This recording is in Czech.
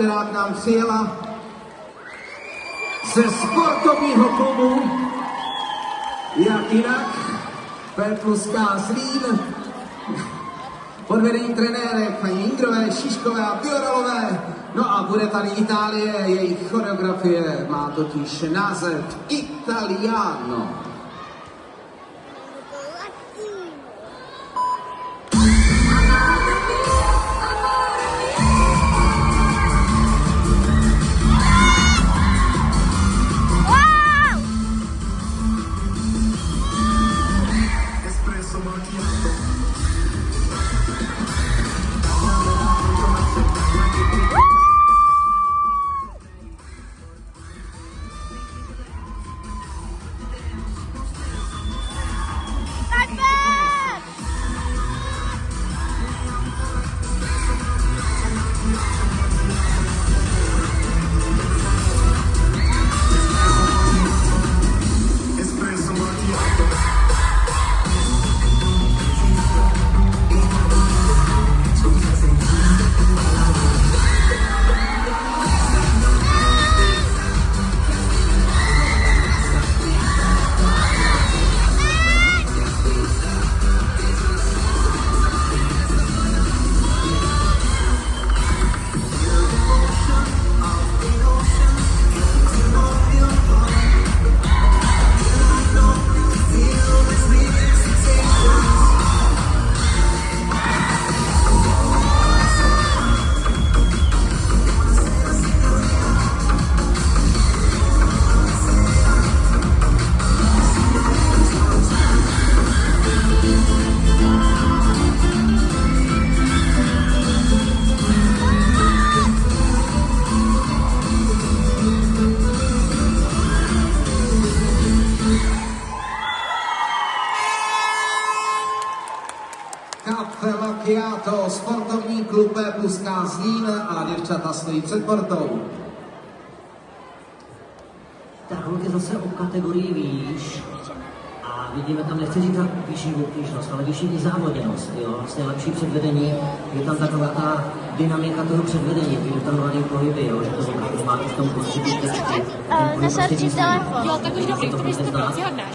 která k nám přijela ze sportovního klubu, jak jinak, P+K Zlín, pod vedením trenérek paní Jindrové, Šiškové a Bioralové. No a bude tady Itálie, jejich choreografie má totiž název Italiano. Caffè Macchiato, sportovní klub P+K Zlín a děvčata stojí před portou. Tak holky zase o kategorii výš a vidíme tam, nechci říkat vyšší obtížnost, ale vyšší závoděnost, jo, vlastně lepší předvedení, je tam taková ta dynamika toho předvedení, je tam mladý pohyby, jo, že to opravdu máte v tom pocit tečky. Nasarčí telefon. Jo, tak už dobrý, to byste to